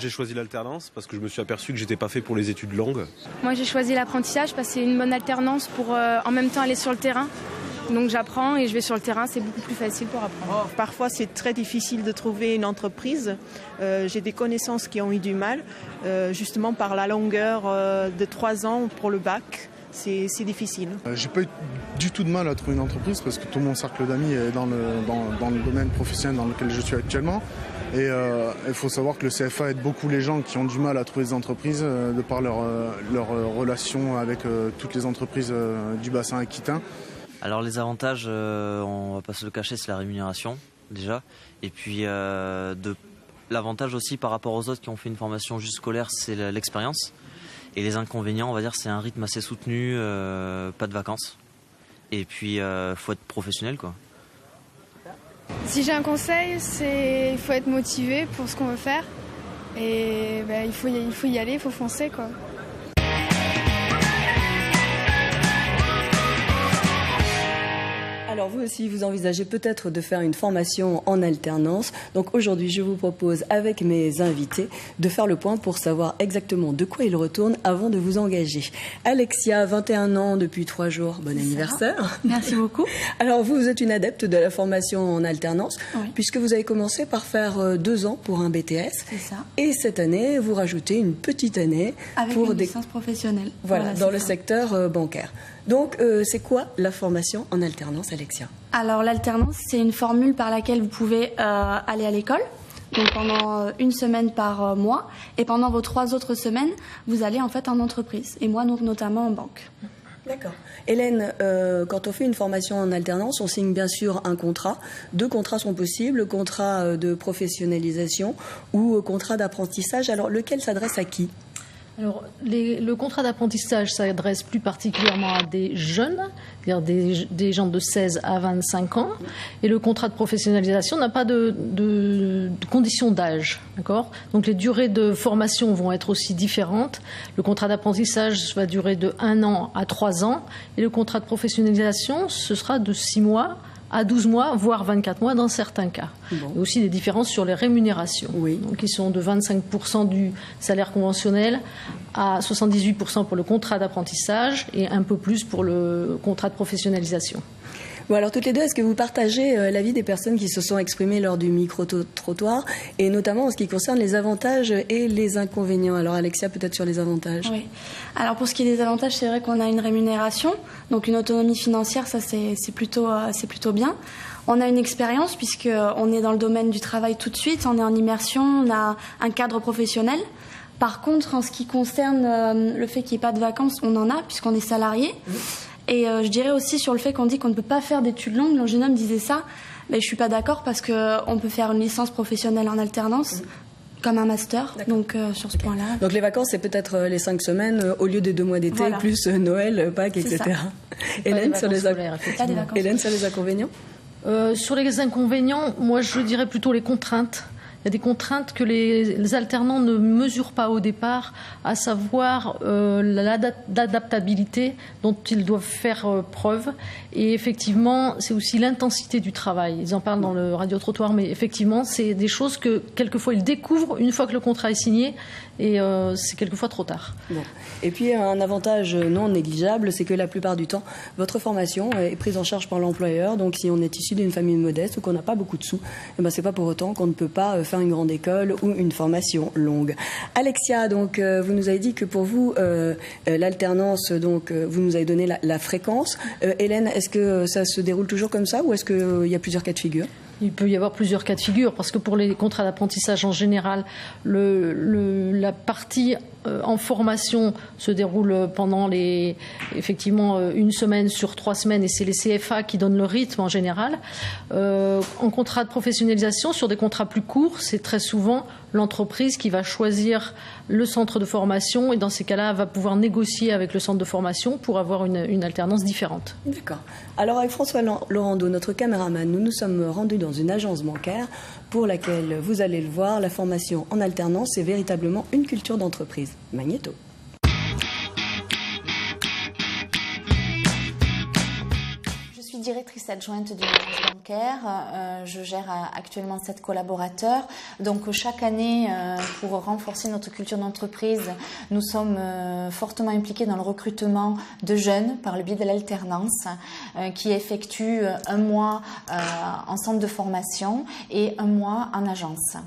j'ai choisi l'alternance parce que je me suis aperçu que j'étais pas fait pour les études longues. Moi j'ai choisi l'apprentissage parce que c'est une bonne alternance pour en même temps aller sur le terrain. Donc j'apprends et je vais sur le terrain, c'est beaucoup plus facile pour apprendre. Parfois c'est très difficile de trouver une entreprise. J'ai des connaissances qui ont eu du mal, justement par la longueur de 3 ans pour le bac. C'est difficile. J'ai pas eu du tout de mal à trouver une entreprise parce que tout mon cercle d'amis est dans le domaine professionnel dans lequel je suis actuellement. Et il faut savoir que le CFA aide beaucoup les gens qui ont du mal à trouver des entreprises de par leur relation avec toutes les entreprises du bassin aquitain. Alors les avantages, on va pas se le cacher, c'est la rémunération déjà. Et puis l'avantage aussi par rapport aux autres qui ont fait une formation juste scolaire, c'est l'expérience. Et les inconvénients, on va dire, c'est un rythme assez soutenu, pas de vacances. Et puis faut être professionnel quoi. Si j'ai un conseil, c'est il faut être motivé pour ce qu'on veut faire. Et il faut y aller, il faut foncer quoi. Alors vous aussi, vous envisagez peut-être de faire une formation en alternance. Donc aujourd'hui, je vous propose avec mes invités de faire le point pour savoir exactement de quoi ils retournent avant de vous engager. Alexia, 21 ans depuis 3 jours. Bon anniversaire. Merci beaucoup. Alors vous êtes une adepte de la formation en alternance, oui, puisque vous avez commencé par faire 2 ans pour un BTS. C'est ça. Et cette année, vous rajoutez une petite année avec pour une licence professionnelle. Voilà, dans le secteur bancaire. Donc, c'est quoi la formation en alternance, Alexia? Alors, l'alternance, c'est une formule par laquelle vous pouvez aller à l'école, donc pendant 1 semaine par mois, et pendant vos 3 autres semaines, vous allez en fait en entreprise, et moi donc notamment en banque. D'accord. Hélène, quand on fait une formation en alternance, on signe bien sûr un contrat. 2 contrats sont possibles, contrat de professionnalisation ou contrat d'apprentissage. Alors, lequel s'adresse à qui? Alors, le contrat d'apprentissage s'adresse plus particulièrement à des jeunes, c'est-à-dire des gens de 16 à 25 ans. Et le contrat de professionnalisation n'a pas de condition d'âge. D'accord ? Donc, les durées de formation vont être aussi différentes. Le contrat d'apprentissage va durer de 1 an à 3 ans. Et le contrat de professionnalisation, ce sera de 6 mois à 12 mois, voire 24 mois dans certains cas. Bon. Il y a aussi des différences sur les rémunérations. Oui. Donc, ils sont de 25% du salaire conventionnel à 78% pour le contrat d'apprentissage et un peu plus pour le contrat de professionnalisation. Bon, alors toutes les deux, est-ce que vous partagez l'avis des personnes qui se sont exprimées lors du micro-trottoir, et notamment en ce qui concerne les avantages et les inconvénients? Alors Alexia, peut-être sur les avantages. Oui. Alors pour ce qui est des avantages, c'est vrai qu'on a une rémunération, donc une autonomie financière, ça c'est plutôt bien. On a une expérience puisqu'on est dans le domaine du travail tout de suite, on est en immersion, on a un cadre professionnel. Par contre, en ce qui concerne le fait qu'il n'y ait pas de vacances, on en a puisqu'on est salarié. Oui. Et je dirais aussi sur le fait qu'on dit qu'on ne peut pas faire d'études longues, le jeune homme disait ça, mais je ne suis pas d'accord parce qu'on peut faire une licence professionnelle en alternance, comme un master, donc sur ce point-là. Donc les vacances, c'est peut-être les 5 semaines au lieu des 2 mois d'été, voilà, plus Noël, Pâques, etc. Hélène, sur les inconvénients? Sur les inconvénients, moi je dirais plutôt les contraintes. Il y a des contraintes que les alternants ne mesurent pas au départ, à savoir l'adaptabilité dont ils doivent faire preuve. Et effectivement, c'est aussi l'intensité du travail. Ils en parlent dans le radio-trottoir, mais effectivement, c'est des choses que quelquefois ils découvrent une fois que le contrat est signé, et c'est quelquefois trop tard. Bon. Et puis un avantage non négligeable, c'est que la plupart du temps, votre formation est prise en charge par l'employeur. Donc si on est issu d'une famille modeste ou qu'on n'a pas beaucoup de sous, eh ben, c'est pas pour autant qu'on ne peut pas faire une grande école ou une formation longue. Alexia, donc vous nous avez dit que pour vous l'alternance, donc vous nous avez donné la fréquence. Hélène, est-ce que ça se déroule toujours comme ça ou est-ce qu'il y a plusieurs cas de figure? Il peut y avoir plusieurs cas de figure parce que pour les contrats d'apprentissage en général, la partie en formation se déroule pendant effectivement 1 semaine sur 3 semaines et c'est les CFA qui donnent le rythme en général. En contrat de professionnalisation, sur des contrats plus courts, c'est très souvent l'entreprise qui va choisir le centre de formation et dans ces cas-là va pouvoir négocier avec le centre de formation pour avoir une alternance différente. D'accord. Alors avec François Laurando, notre caméraman, nous nous sommes rendus dans une agence bancaire pour laquelle, vous allez le voir, la formation en alternance est véritablement une culture d'entreprise. Magnéto. suis directrice adjointe d'une agence bancaire. Je gère actuellement 7 collaborateurs. Donc chaque année, pour renforcer notre culture d'entreprise, nous sommes fortement impliqués dans le recrutement de jeunes par le biais de l'alternance qui effectue 1 mois en centre de formation et 1 mois en agence.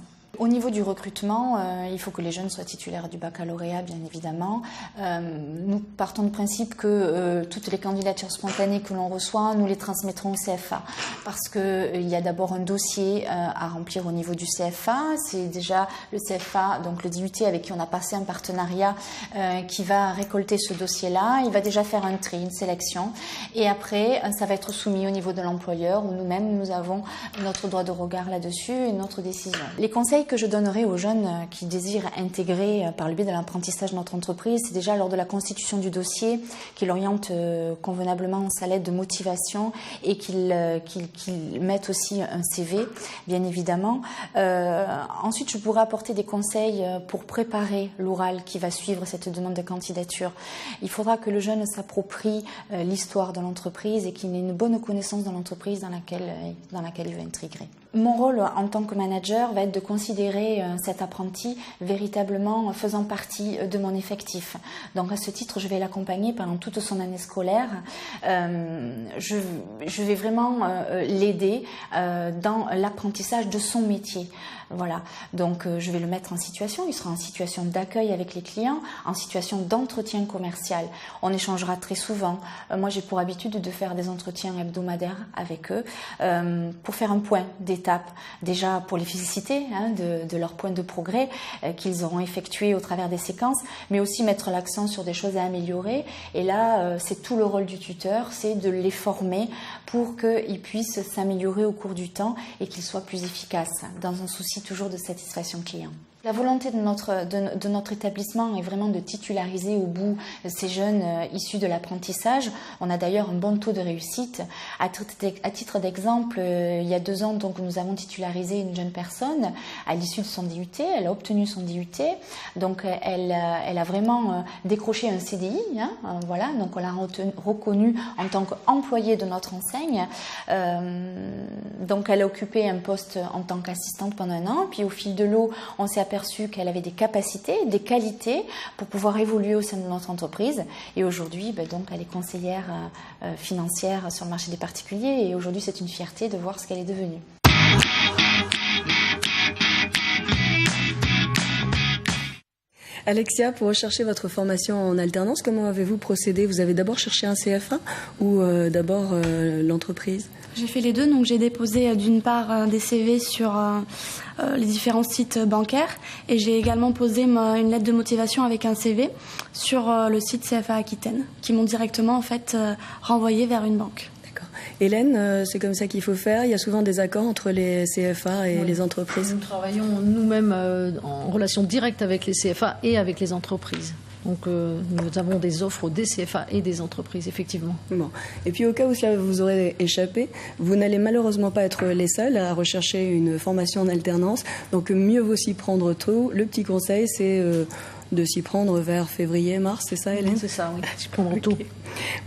Au niveau du recrutement, il faut que les jeunes soient titulaires du baccalauréat, bien évidemment. Nous partons du principe que toutes les candidatures spontanées que l'on reçoit, nous les transmettrons au CFA. Parce qu'il y a d'abord un dossier à remplir au niveau du CFA. C'est déjà le CFA, donc le DUT avec qui on a passé un partenariat, qui va récolter ce dossier-là. Il va déjà faire un tri, une sélection. Et après, ça va être soumis au niveau de l'employeur où nous-mêmes, nous avons notre droit de regard là-dessus et notre décision. Les conseils que je donnerai aux jeunes qui désirent intégrer par le biais de l'apprentissage notre entreprise, c'est déjà lors de la constitution du dossier qu'ils orientent convenablement sa lettre de motivation et qu'ils mettent aussi un CV, bien évidemment. Ensuite, je pourrais apporter des conseils pour préparer l'oral qui va suivre cette demande de candidature. Il faudra que le jeune s'approprie l'histoire de l'entreprise et qu'il ait une bonne connaissance de l'entreprise dans laquelle il va intégrer. Mon rôle en tant que manager va être de considérer cet apprenti véritablement faisant partie de mon effectif. Donc à ce titre, je vais l'accompagner pendant toute son année scolaire. Je vais vraiment l'aider dans l'apprentissage de son métier. Voilà, donc je vais le mettre en situation, il sera en situation d'accueil avec les clients, en situation d'entretien commercial. On échangera très souvent. Moi, j'ai pour habitude de faire des entretiens hebdomadaires avec eux pour faire un point d'étape. Déjà pour les féliciter de leur point de progrès qu'ils auront effectué au travers des séquences, mais aussi mettre l'accent sur des choses à améliorer. Et là, c'est tout le rôle du tuteur, c'est de les former pour qu'ils puissent s'améliorer au cours du temps et qu'ils soient plus efficaces dans un souci toujours de satisfaction client. La volonté de notre établissement est vraiment de titulariser au bout ces jeunes issus de l'apprentissage. On a d'ailleurs un bon taux de réussite. À titre d'exemple, il y a 2 ans, donc, nous avons titularisé une jeune personne à l'issue de son DUT. Elle a obtenu son DUT. Donc, elle a vraiment décroché un CDI. Voilà, donc on l'a reconnue en tant qu'employée de notre enseigne. Donc, elle a occupé un poste en tant qu'assistante pendant 1 an. Puis, au fil de l'eau, on s'est aperçu qu'elle avait des capacités, des qualités pour pouvoir évoluer au sein de notre entreprise. Et aujourd'hui, donc, elle est conseillère financière sur le marché des particuliers. Et aujourd'hui, c'est une fierté de voir ce qu'elle est devenue. Alexia, pour rechercher votre formation en alternance, comment avez-vous procédé? Vous avez d'abord cherché un CFA ou d'abord l'entreprise? J'ai fait les deux, donc j'ai déposé d'une part des CV sur les différents sites bancaires et j'ai également posé une lettre de motivation avec un CV sur le site CFA Aquitaine qui m'ont directement en fait renvoyé vers une banque. D'accord. Hélène, c'est comme ça qu'il faut faire? Il y a souvent des accords entre les CFA et les entreprises? Nous travaillons nous-mêmes en relation directe avec les CFA et avec les entreprises. Donc nous avons des offres des CFA et des entreprises, effectivement. Bon. Et puis au cas où cela vous aurait échappé, vous n'allez malheureusement pas être les seuls à rechercher une formation en alternance. Donc mieux vaut s'y prendre tôt. Le petit conseil, c'est de s'y prendre vers février, mars, c'est ça, Hélène? C'est ça, oui, s'y prendre tôt.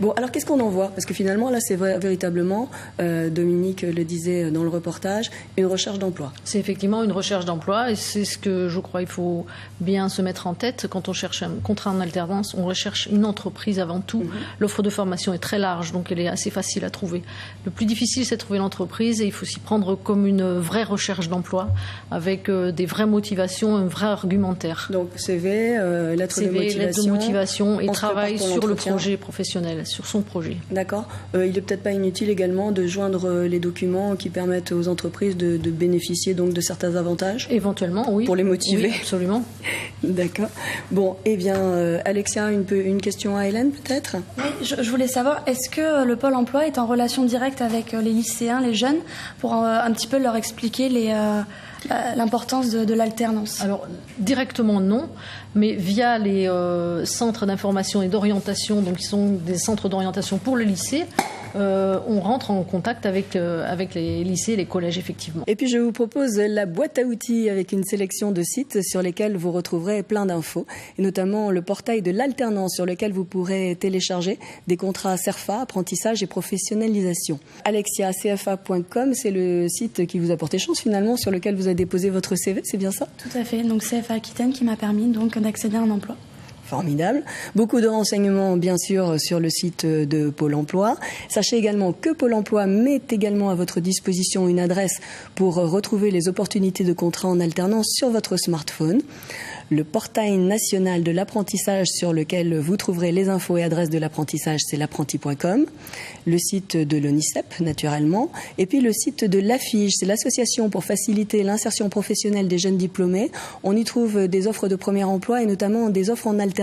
Bon, alors qu'est-ce qu'on en voit? Parce que finalement, là, c'est véritablement, Dominique le disait dans le reportage, une recherche d'emploi. C'est effectivement une recherche d'emploi et c'est ce que je crois il faut bien se mettre en tête. Quand on cherche un contrat en alternance, on recherche une entreprise avant tout. L'offre de formation est très large, donc elle est assez facile à trouver. Le plus difficile, c'est de trouver l'entreprise et il faut s'y prendre comme une vraie recherche d'emploi avec des vraies motivations, un vrai argumentaire. Donc CV, lettre de motivation et travail sur le projet professionnel, sur son projet. D'accord. Il n'est peut-être pas inutile également de joindre les documents qui permettent aux entreprises de bénéficier donc de certains avantages? Éventuellement, oui. Pour les motiver? Oui, absolument. D'accord. Bon, eh bien, Alexia, une question à Hélène peut-être? Oui, je voulais savoir, est-ce que le Pôle emploi est en relation directe avec les lycéens, les jeunes, pour un petit peu leur expliquer l'importance de l'alternance? Alors, directement non, mais via les centres d'information et d'orientation, donc qui sont des centres d'orientation pour le lycée, on rentre en contact avec les lycées et les collèges, effectivement. Et puis je vous propose la boîte à outils avec une sélection de sites sur lesquels vous retrouverez plein d'infos, et notamment le portail de l'alternance sur lequel vous pourrez télécharger des contrats CERFA, apprentissage et professionnalisation. AlexiaCFA.com, c'est le site qui vous a porté chance finalement, sur lequel vous avez déposé votre CV, c'est bien ça? Tout à fait, donc CFA Aquitaine qui m'a permis donc d'accéder à un emploi. Formidable. Beaucoup de renseignements, bien sûr, sur le site de Pôle emploi. Sachez également que Pôle emploi met également à votre disposition une adresse pour retrouver les opportunités de contrat en alternance sur votre smartphone. Le portail national de l'apprentissage sur lequel vous trouverez les infos et adresses de l'apprentissage, c'est l'apprenti.com. Le site de l'ONICEP, naturellement. Et puis le site de l'AFIGE, c'est l'association pour faciliter l'insertion professionnelle des jeunes diplômés. On y trouve des offres de premier emploi et notamment des offres en alternance.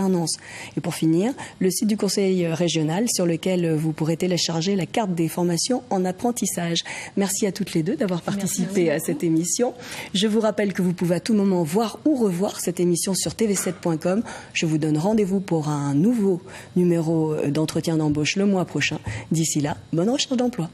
Et pour finir, le site du conseil régional sur lequel vous pourrez télécharger la carte des formations en apprentissage. Merci à toutes les deux d'avoir participé à cette émission. Je vous rappelle que vous pouvez à tout moment voir ou revoir cette émission sur tv7.com. Je vous donne rendez-vous pour un nouveau numéro d'entretien d'embauche le mois prochain. D'ici là, bonne recherche d'emploi.